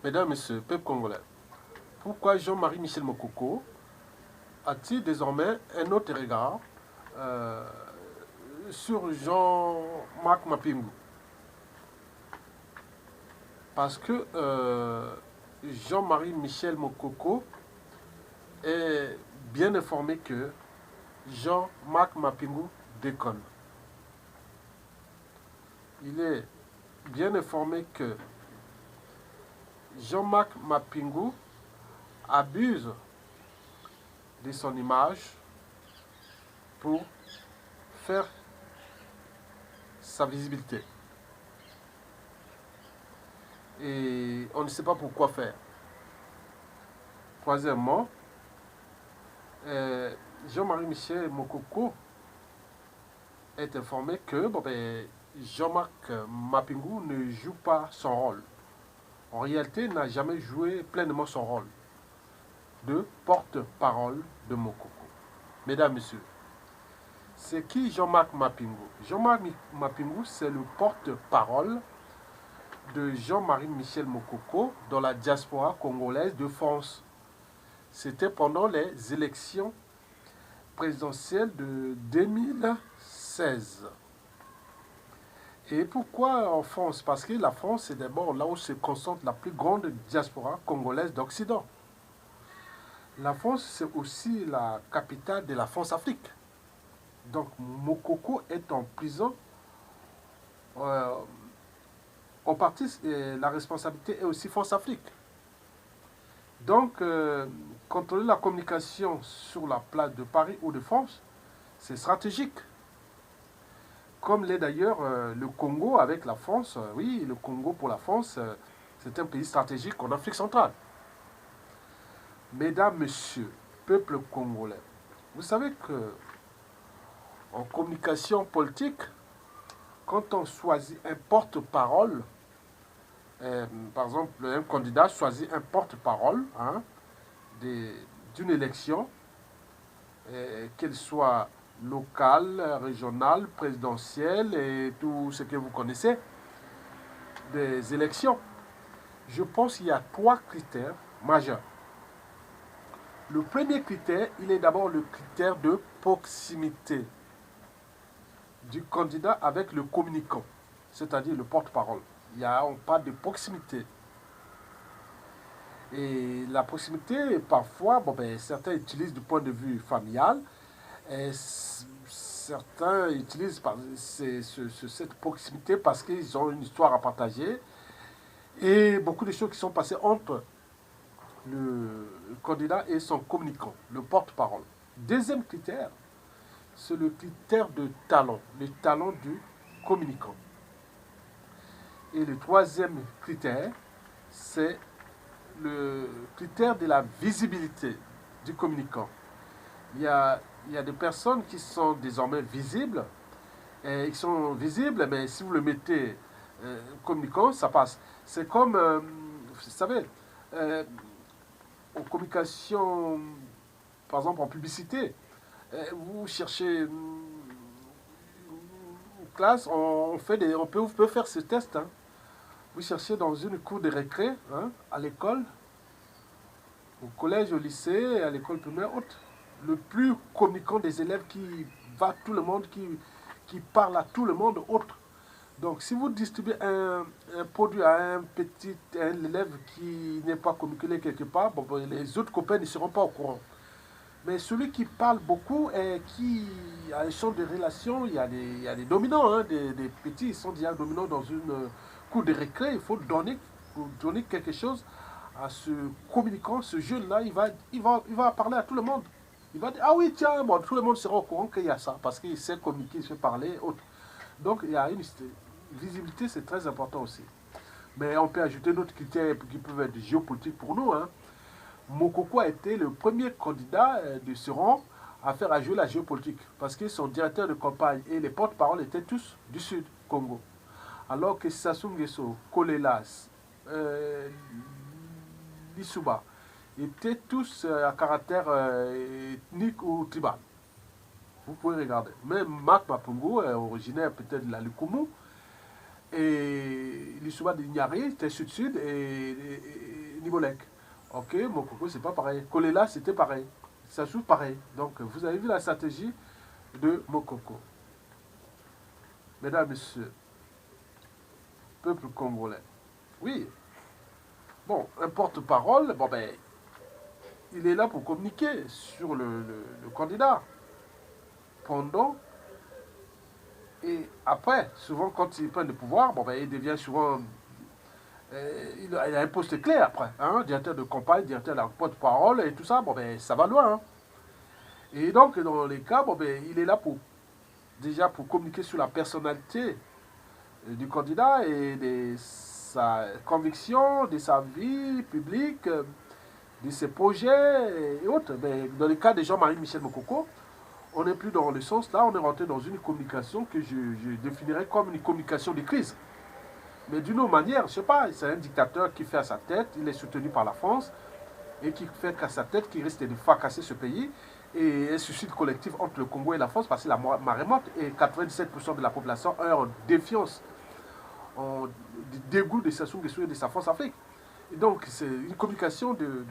Mesdames, Messieurs, peuple congolais, pourquoi Jean-Marie Michel Mokoko a-t-il désormais un autre regard euh, sur Jean-Marc Mapingu? Parce que Jean-Marie Michel Mokoko est bien informé que Jean-Marc Mapingu déconne. Il est bien informé que Jean-Marc Mapingu abuse de son image pour faire sa visibilité. Et on ne sait pas pourquoi faire. Troisièmement, Jean-Marie Michel Mokoko est informé que Jean-Marc Mapingu ne joue pas son rôle. En réalité, il n'a jamais joué pleinement son rôle de porte-parole de Mokoko. Mesdames, Messieurs, c'est qui Jean-Marc Mapingu? Jean-Marc Mapingu, c'est le porte-parole de Jean-Marie Michel Mokoko dans la diaspora congolaise de France. C'était pendant les élections présidentielles de 2016. Et pourquoi en France? Parce que la France, c'est d'abord là où se concentre la plus grande diaspora congolaise d'Occident. La France, c'est aussi la capitale de la France-Afrique. Donc Mokoko est en prison. En partie, la responsabilité est aussi France-Afrique. Donc, contrôler la communication sur la place de Paris ou de France, c'est stratégique. Comme l'est d'ailleurs le Congo avec la France. Oui, le Congo pour la France, c'est un pays stratégique en Afrique centrale. Mesdames, Messieurs, peuple congolais, vous savez que en communication politique, quand on choisit un porte-parole, par exemple, un candidat choisit un porte-parole d'une élection, qu'elle soit locale, régionale, présidentielle et tout ce que vous connaissez des élections. Je pense qu'il y a 3 critères majeurs. Le premier critère, il est d'abord le critère de proximité du candidat avec le communicant, c'est-à-dire le porte-parole. On parle de proximité. Et la proximité, parfois, certains utilisent du point de vue familial, et certains utilisent cette proximité parce qu'ils ont une histoire à partager, et beaucoup de choses qui sont passées entre le candidat et son communicant, le porte-parole. Deuxième critère, c'est le critère de talent, le talent du communicant. Et le troisième critère, c'est le critère de la visibilité du communicant. Il y a des personnes qui sont désormais visibles, et ils sont visibles, mais si vous le mettez communicant, ça passe. C'est comme, vous savez, en communication, par exemple en publicité, vous cherchez une classe, on peut faire ce test. Vous cherchez dans une cour de récré, à l'école, au collège, au lycée, à l'école primaire, haute. Le plus communicant des élèves qui va à tout le monde, qui parle à tout le monde, autre. Donc, si vous distribuez un produit à un élève qui n'est pas communiqué quelque part, les autres copains ne seront pas au courant. Mais celui qui parle beaucoup et qui a un champ de relation, il y a des dominants, des petits, ils sont déjà dominants dans une cour de récré. Il faut donner quelque chose à ce communicant, ce jeune-là. Il va parler à tout le monde. Il va dire, ah oui, tiens, tout le monde sera au courant qu'il y a ça, parce qu'il sait communiquer, il sait parler, autre. Donc, il y a une visibilité, c'est très important aussi. Mais on peut ajouter d'autres critères qui peuvent être géopolitiques pour nous. Mokoko a été le premier candidat de ce rang à faire jouer la géopolitique, parce que son directeur de campagne et les porte-parole étaient tous du Sud Congo. Alors que Sassou Nguesso, Kolelas, Lissouba étaient tous à caractère ethnique ou tribal. Vous pouvez regarder. Même Marc Mapungu est originaire peut-être de la Lukumu, et Lissouba de Niari était sud-sud, et Nibolek. Ok, Mokoko, c'est pas pareil. Kolela, c'était pareil. Ça joue pareil. Donc, vous avez vu la stratégie de Mokoko. Mesdames, Messieurs, peuple congolais. Oui. Bon, un porte-parole, bon ben, il est là pour communiquer sur le candidat. Pendant et après, souvent quand il prend le pouvoir, bon ben, il devient souvent... il a un poste clé après, hein, directeur de campagne, directeur de la porte-parole et tout ça, bon ben, ça va loin. Hein. Et donc, dans les cas, bon ben, il est là pour déjà pour communiquer sur la personnalité du candidat et de sa conviction, de sa vie publique, de ses projets et autres. Mais dans le cas de Jean-Marie Michel Mokoko, on n'est plus dans le sens là, on est rentré dans une communication que je définirais comme une communication de crise. Mais d'une autre manière, je ne sais pas, c'est un dictateur qui fait à sa tête, il est soutenu par la France, et qui fait qu'à sa tête, qui risque de fracasser ce pays, et un suicide collectif entre le Congo et la France, parce que la marée monte, et 97% de la population est en défiance, en dégoût de Sassou Nguesso et de sa France-Afrique. Et donc, c'est une communication de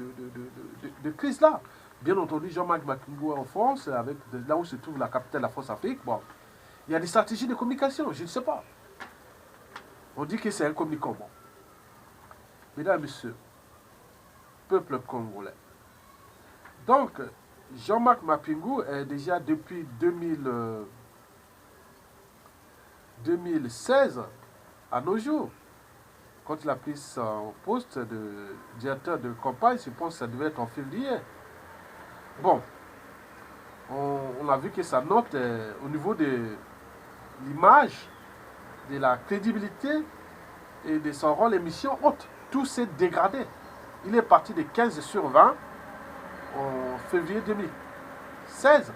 crise là. Bien entendu, Jean-Marc Macungou en France, avec là où se trouve la capitale de la France-Afrique, bon, il y a des stratégies de communication, je ne sais pas. On dit que c'est un communicant. Bon. Mesdames et messieurs, peuple congolais. Donc, Jean-Marc Mapingou est déjà depuis 2016 à nos jours, quand il a pris son poste de directeur de campagne, je pense que ça devait être en février. Bon, on a vu que sa note, au niveau de l'image, de la crédibilité et de son rôle émission haute, tout s'est dégradé. Il est parti de 15 sur 20 en février 2016.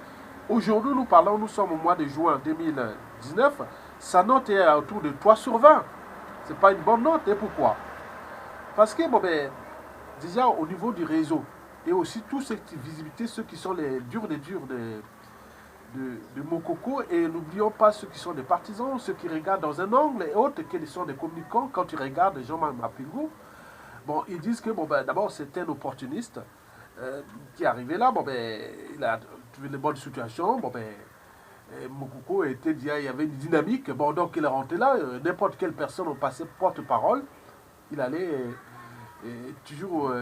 Aujourd'hui, nous sommes au mois de juin 2019, sa note est autour de 3 sur 20. Ce n'est pas une bonne note. Et pourquoi? Parce que, bon, ben, déjà, au niveau du réseau, et aussi toute cette visibilité, ceux qui sont les durs de Mokoko, et n'oublions pas ceux qui sont des partisans, ceux qui regardent dans un angle et autres, qui sont des communicants, quand tu regardes Jean-Marc Mapingou, bon, ils disent que, bon, ben, d'abord, c'est un opportuniste qui est arrivé là, bon, ben, il a trouvé de bonnes situations, bon, ben, Mokoko était déjà, il y avait une dynamique, bon, donc il est rentré là, n'importe quelle personne en passait porte-parole, il allait toujours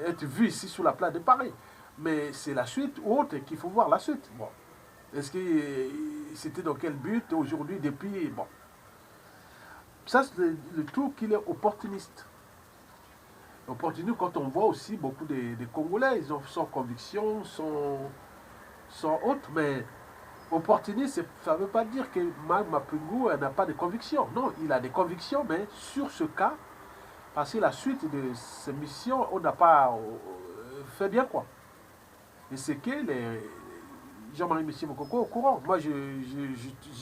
être vu ici sur la place de Paris. Mais c'est la suite ou autre qu'il faut voir la suite. Bon. Est-ce que c'était dans quel but aujourd'hui depuis... Bon. Ça, c'est le tout qu'il est opportuniste. Opportuniste quand on voit aussi beaucoup de Congolais, ils ont sans conviction, sans autre, mais opportuniste, ça ne veut pas dire que Marc Mapingou n'a pas de conviction. Non, il a des convictions, mais sur ce cas, parce que la suite de ces missions, on n'a pas fait bien quoi. Et c'est que Jean-Marie Michel Mokoko au courant. Moi, je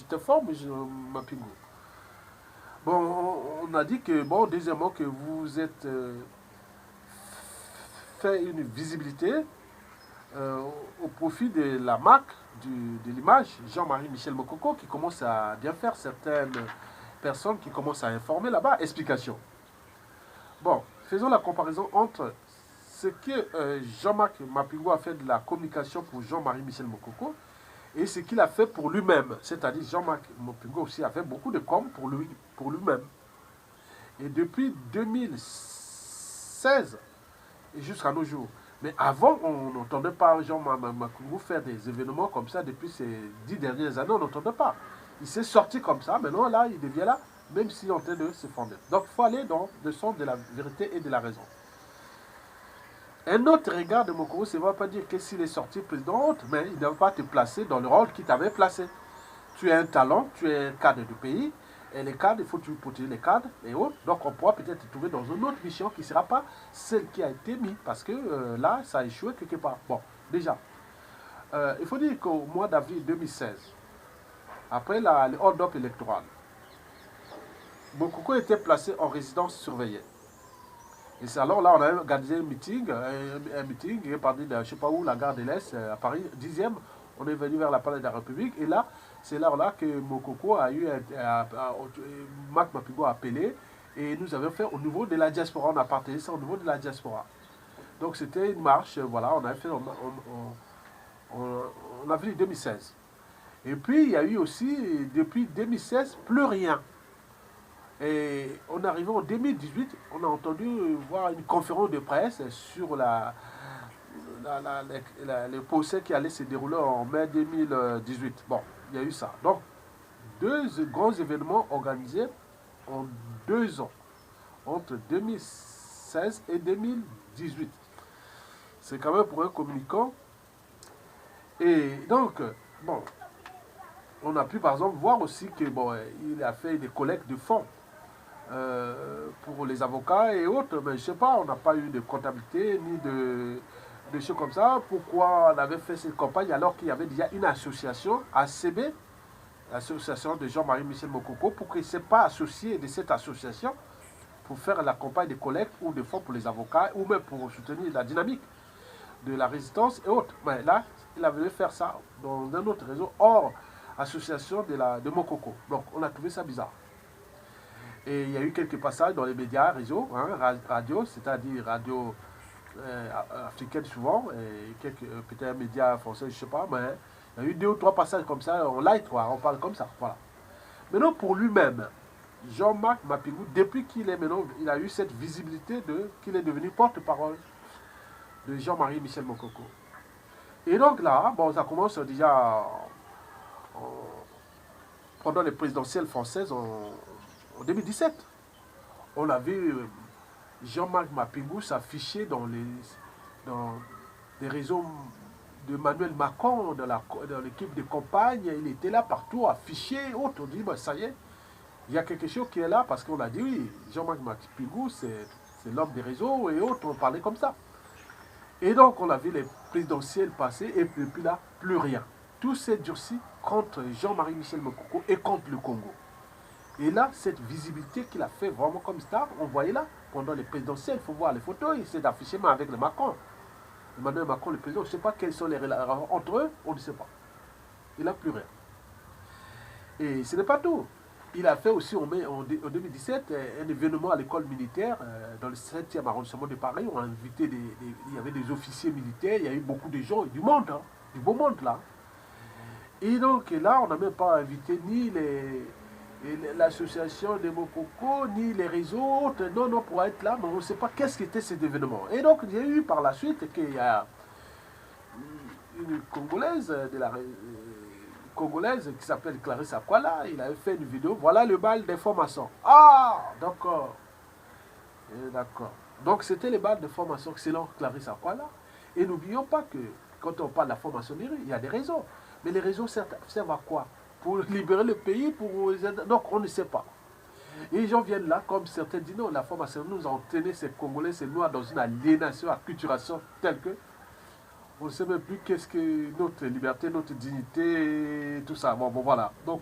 t'informe, Mapingou. Bon, on a dit que, bon, deuxièmement, que vous êtes fait une visibilité au profit de la marque, de l'image, Jean-Marie Michel Mokoko, qui commence à bien faire, certaines personnes qui commencent à informer là-bas. Explication. Bon, faisons la comparaison entre ce que Jean-Marc Mapingou a fait de la communication pour Jean-Marie Michel Mokoko et ce qu'il a fait pour lui-même. C'est-à-dire Jean-Marc Mapingou aussi a fait beaucoup de com pour lui-même. Et depuis 2016 et jusqu'à nos jours. Mais avant, on n'entendait pas Jean-Marc Mapingou faire des événements comme ça depuis ces 10 dernières années, on n'entendait pas. Il s'est sorti comme ça, maintenant là, il devient là, même s'il est en train de se fonder. Donc il faut aller dans le sens de la vérité et de la raison. Un autre regard de Mokoko, ça ne va pas dire que s'il est sorti président, mais il ne va pas te placer dans le rôle qu'il t'avait placé. Tu es un talent, tu es un cadre du pays, et les cadres, il faut toujours protéger les cadres et autres. Donc on pourra peut-être te trouver dans une autre mission qui ne sera pas celle qui a été mise, parce que là, ça a échoué quelque part. Bon, déjà, il faut dire qu'au mois d'avril 2016, après le hold-up électoral, Mokoko était placé en résidence surveillée. Et c'est alors là, on a organisé un meeting, il est parti de je ne sais pas où, la gare de l'Est, à Paris, 10e. On est venu vers la Palais de la République. Et là, c'est là que Mokoko a eu, Marc Mapingou a appelé. Et nous avions fait au niveau de la diaspora, on a partagé ça au niveau de la diaspora. Donc c'était une marche, voilà, on avait fait en avril 2016. Et puis il y a eu aussi, depuis 2016, plus rien. Et on est arrivé en 2018, on a entendu voir une conférence de presse sur le procès qui allait se dérouler en mai 2018. Bon, il y a eu ça. Donc, deux grands événements organisés en 2 ans, entre 2016 et 2018. C'est quand même pour un communicant. Et donc, bon, on a pu par exemple voir aussi que bon, il a fait des collectes de fonds pour les avocats et autres, mais je ne sais pas, on n'a pas eu de comptabilité ni de choses comme ça. Pourquoi on avait fait cette campagne alors qu'il y avait déjà une association, ACB, l'association de Jean-Marie Michel Mokoko, pour qu'il ne s'est pas associé de cette association pour faire la campagne de collecte ou de fonds pour les avocats ou même pour soutenir la dynamique de la résistance et autres. Mais là, il avait faire ça dans un autre réseau hors association de Mokoko. Donc on a trouvé ça bizarre. Et il y a eu quelques passages dans les médias, réseaux, hein, radio, c'est-à-dire radio africaine souvent, et quelques peut-être médias français, je ne sais pas, mais il y a eu 2 ou 3 passages comme ça, en light, quoi, on parle comme ça, voilà. Maintenant, pour lui-même, Jean-Marc Mapingou, depuis qu'il est maintenant, il a eu cette visibilité qu'il est devenu porte-parole de Jean-Marie Michel Mokoko. Et donc là, bon, ça commence déjà pendant les présidentielles françaises en 2017. On a vu Jean-Marc Mapingou s'afficher dans les réseaux de Emmanuel Macron, dans l'équipe de campagne. Il était là partout, affiché, autre. On dit, bah, ça y est, il y a quelque chose qui est là, parce qu'on a dit, oui, Jean-Marc Mapingou, c'est l'homme des réseaux, et autres, on parlait comme ça. Et donc, on a vu les présidentielles passer, et depuis là, plus rien. Tout s'est durci contre Jean-Marie Michel Mokoko et contre le Congo. Et là, cette visibilité qu'il a fait vraiment comme star, on voyait là, pendant les présidentielles, il faut voir les photos, il s'est d'afficher même avec le Macron. Emmanuel Macron, le président, je ne sais pas quelles sont les relations entre eux, on ne sait pas. Il n'a plus rien. Et ce n'est pas tout. Il a fait aussi en 2017 un événement à l'école militaire dans le 7e arrondissement de Paris. On a invité il y avait des officiers militaires, il y a eu beaucoup de gens, du monde, hein, du beau monde là. Et donc là, on n'a même pas invité ni l'association de Mokoko, ni les réseaux, non, pour être là, mais on ne sait pas qu'est-ce qu'était cet événement. Et donc, il y a eu par la suite qu'il y a une Congolaise Congolaise qui s'appelle Clarisse Akwala, il avait fait une vidéo, voilà le bal des formations. Ah, d'accord. D'accord. Donc c'était le bal de formation selon Clarisse Akwala. Et n'oublions pas que quand on parle de la formationnerie, il y a des réseaux. Mais les réseaux servent à quoi? Pour libérer le pays, donc on ne sait pas. Et les gens viennent là, comme certains disent, non, la formation nous a entraîné ces Congolais, ces Noirs dans une aliénation, acculturation telle que on ne sait même plus qu'est-ce que notre liberté, notre dignité, tout ça. Bon, voilà. Donc,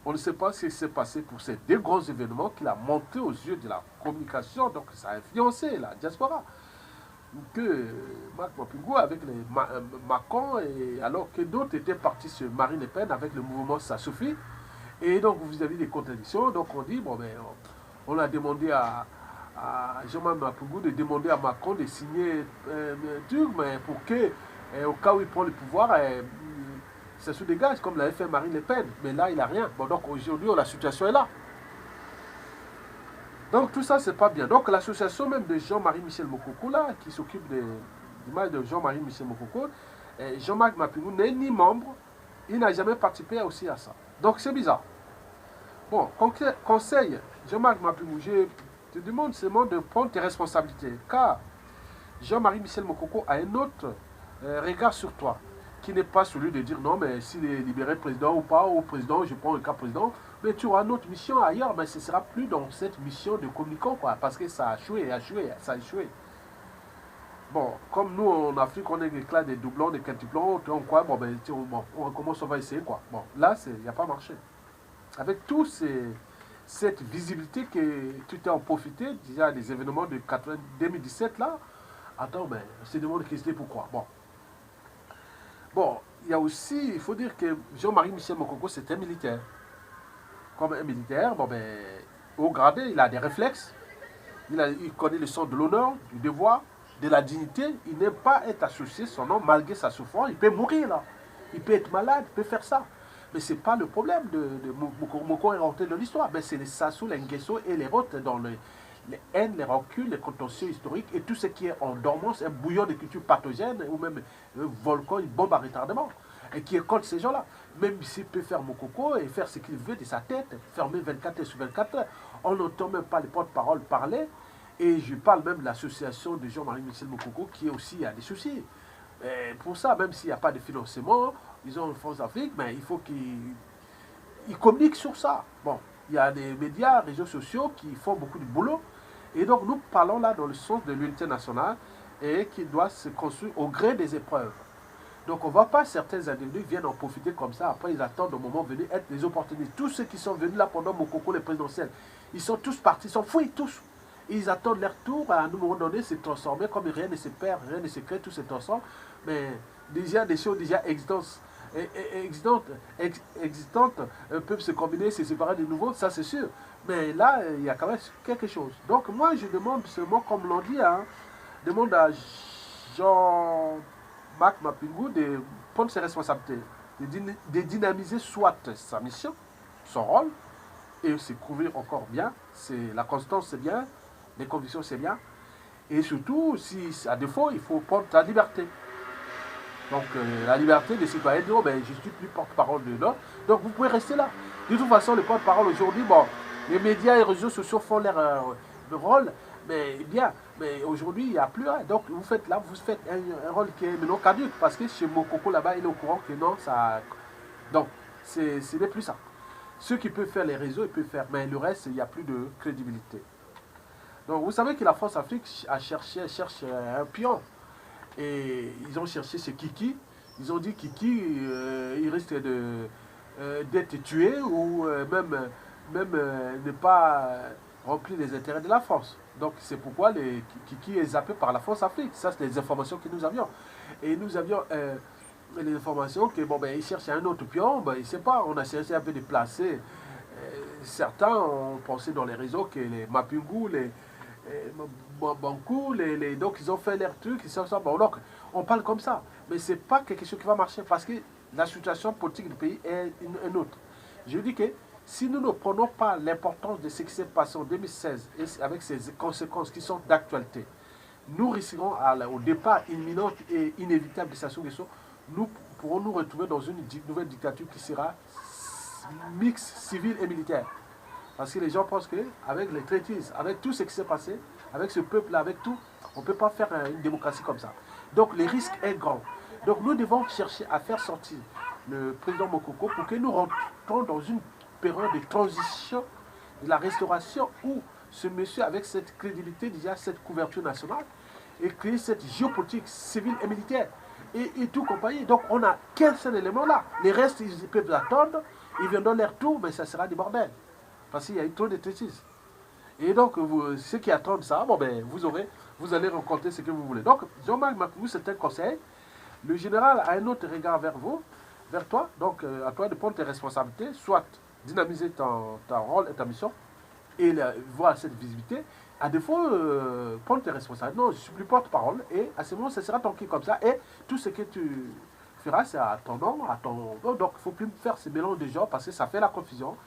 on ne sait pas ce qui s'est passé pour ces 2 grands événements qu'il a montré aux yeux de la communication. Donc, ça a influencé la diaspora. Que Marc Mapingou avec les Macron, et alors que d'autres étaient partis sur Marine Le Pen avec le mouvement Ça suffit. Et donc, vous avez des contradictions. Donc, on dit, bon, ben, on a demandé à Jean-Marc Mapingou de demander à Macron de signer un truc, mais pour que, au cas où il prend le pouvoir, ça se dégage, comme l'avait fait Marine Le Pen. Mais là, il n'a rien. Bon, donc aujourd'hui, la situation est là. Donc tout ça, c'est pas bien. Donc l'association même de Jean-Marie Michel Mokoko, là, qui s'occupe de l'image de Jean-Marie Michel Mokoko, Jean-Marc Mapingou n'est ni membre, il n'a jamais participé aussi à ça. Donc c'est bizarre. Bon, conseil, Jean-Marc Mapingou, je te demande seulement de prendre tes responsabilités, car Jean-Marie Michel Mokoko a un autre regard sur toi, qui n'est pas celui de dire non, mais s'il est libéré président ou pas, ou président, je prends le cas président, mais tu auras une autre mission ailleurs, mais ce ne sera plus dans cette mission de communicant, quoi, parce que ça a échoué, ça a échoué. Bon, comme nous en Afrique, on est éclat des doublons, des quintuplons, on croit, bon, ben, on recommence, on va essayer, quoi. Bon, là, il n'y a pas marché. Avec cette visibilité que tu t'es en profité, déjà des événements de 2017, là, attends, mais on se demande qui c'était pourquoi. Bon, il y a aussi, il faut dire que Jean-Marie Michel Mokoko, c'était un militaire. Comme un militaire, bon ben, haut gradé, il a des réflexes, il connaît le sens de l'honneur, du devoir, de la dignité. Il n'aime pas être associé son nom malgré sa souffrance. Il peut mourir là. Il peut être malade, il peut faire ça. Mais ce n'est pas le problème de Moko est rentré dans l'histoire. Mais c'est les Sassou, les Nguesso et les autres dans les haines, les rancunes, les contentieux historiques et tout ce qui est en dormance, un bouillon de culture pathogène ou même un volcan, une bombe à retardement. Et qui est contre ces gens-là. Même s'il peut faire Mokoko et faire ce qu'il veut de sa tête, fermer 24 heures sur 24 heures, on n'entend même pas les porte-parole parler. Et je parle même de l'association de Jean-Marie Michel Mokoko qui aussi a des soucis. Et pour ça, même s'il n'y a pas de financement, ils ont une France Afrique, mais il faut qu'ils communiquent sur ça. Bon, il y a des médias, réseaux sociaux qui font beaucoup de boulot. Et donc nous parlons là dans le sens de l'unité nationale et qui doit se construire au gré des épreuves. Donc on ne voit pas certains individus viennent en profiter comme ça. Après, ils attendent au moment venu être des opportunistes. Tous ceux qui sont venus là pendant Mokoko, les présidentielles, ils sont tous partis, ils sont fouillés tous. Et ils attendent leur tour à un moment donné se transformer, comme rien ne se perd, rien ne se crée, tout se transforme. Mais déjà, des choses déjà existantes peuvent se combiner, se séparer de nouveau, ça c'est sûr. Mais là, il y a quand même quelque chose. Donc moi, je demande seulement, comme l'on dit, hein, demande à Jean-Marc Mapingou de prendre ses responsabilités, de dynamiser soit sa mission, son rôle, et se couvrir encore bien. La constance, c'est bien, les convictions, c'est bien. Et surtout, si à défaut, il faut prendre la liberté. Donc, la liberté des citoyens, dire, oh, ben, je ne suis plus porte-parole de l'autre. Donc, vous pouvez rester là. De toute façon, les porte-parole aujourd'hui, bon, les médias et les réseaux sociaux font leur rôle, mais bien, mais aujourd'hui, il n'y a plus rien. Donc, vous faites là, vous faites un rôle qui est maintenant caduque, parce que chez Mokoko, là-bas, il est au courant que non, ça... Donc, ce n'est plus ça. Ceux qui peuvent faire les réseaux, ils peuvent faire, mais le reste, il n'y a plus de crédibilité. Donc, vous savez que la France Afrique cherche un pion. Et ils ont cherché chez Kiki. Ils ont dit Kiki, il risque d'être tué ou même ne pas remplir les intérêts de la France. Donc c'est pourquoi Kiki est zappé par la France Afrique. Ça, c'est les informations que nous avions. Et nous avions les informations que, bon, ben, ils cherchaient un autre pion. Ben, il ne sait pas, on a cherché un peu de placer. Certains ont pensé dans les réseaux que les Mapingu, les Bankou, donc ils ont fait leur truc, bon, donc on parle comme ça, mais c'est pas quelque chose qui va marcher parce que la situation politique du pays est une autre. Je dis que si nous ne prenons pas l'importance de ce qui s'est passé en 2016 et avec ses conséquences qui sont d'actualité, nous risquerons au départ imminent et inévitable de Sassou Nguesso, nous pourrons nous retrouver dans une nouvelle dictature qui sera mixte civile et militaire. Parce que les gens pensent qu'avec les traîtrises, avec tout ce qui s'est passé, avec ce peuple-là, avec tout, on ne peut pas faire une démocratie comme ça. Donc le risque est grand. Donc nous devons chercher à faire sortir le président Mokoko pour que nous rentrons dans une période de transition, de la restauration, où ce monsieur, avec cette crédibilité, déjà cette couverture nationale, et créer cette géopolitique civile et militaire, et tout compagnie. Donc on n'a qu'un seul élément là. Les restes, ils peuvent attendre, ils viendront leur tour, mais ça sera du bordel. Parce qu'il y a eu trop de traîtrises. Et donc, ceux qui attendent ça, bon, ben, vous allez rencontrer ce que vous voulez. Donc, Jean-Marc Mapingou, c'est un conseil. Le général a un autre regard vers vous, vers toi. Donc, à toi de prendre tes responsabilités, soit dynamiser ton rôle et ta mission, et voir cette visibilité. À défaut, prendre tes responsabilités. Non, je ne suis plus porte-parole. Et à ce moment, ce sera tranquille comme ça. Et tout ce que tu feras, c'est à ton nom, à ton... Donc, il ne faut plus faire ce mélange de gens parce que ça fait la confusion.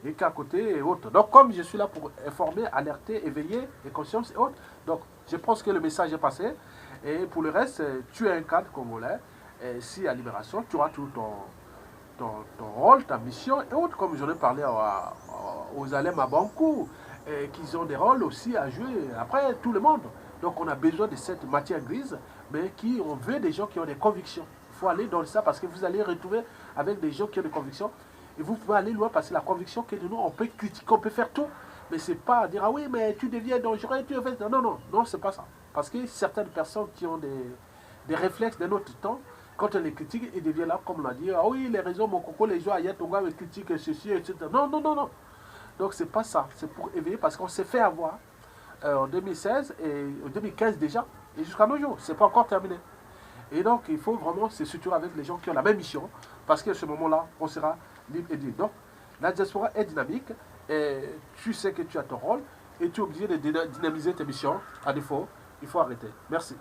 Et qu'à côté et autres. Donc comme je suis là pour informer, alerter, éveiller les consciences et autres, donc je pense que le message est passé. Et pour le reste, tu es un cadre congolais. Et si à Libération, tu auras tout ton rôle, ta mission et autres, comme j'en ai parlé aux Alem à Bankou, qui ont des rôles aussi à jouer après tout le monde. Donc on a besoin de cette matière grise, mais on veut des gens qui ont des convictions. Il faut aller dans ça parce que vous allez retrouver avec des gens qui ont des convictions. Et vous pouvez aller loin parce que la conviction que nous, on peut critiquer, on peut faire tout. Mais ce n'est pas dire, ah oui, mais tu deviens dangereux, tu fais... Non, ce n'est pas ça. Parce que certaines personnes qui ont des réflexes d'un autre temps, quand on les critique, ils deviennent là, comme on l'a dit, ah oui, les réseaux, mon coco, les gens, ailleurs, ton gars me critique, ceci, etc. Non. Donc, ce n'est pas ça. C'est pour éveiller parce qu'on s'est fait avoir en 2016 et en 2015 déjà, et jusqu'à nos jours. Ce n'est pas encore terminé. Et donc, il faut vraiment se structurer avec les gens qui ont la même mission, parce qu'à ce moment-là, on sera libre et libre. Donc, la diaspora est dynamique et tu sais que tu as ton rôle et tu es obligé de dynamiser tes missions. À défaut, il faut arrêter. Merci.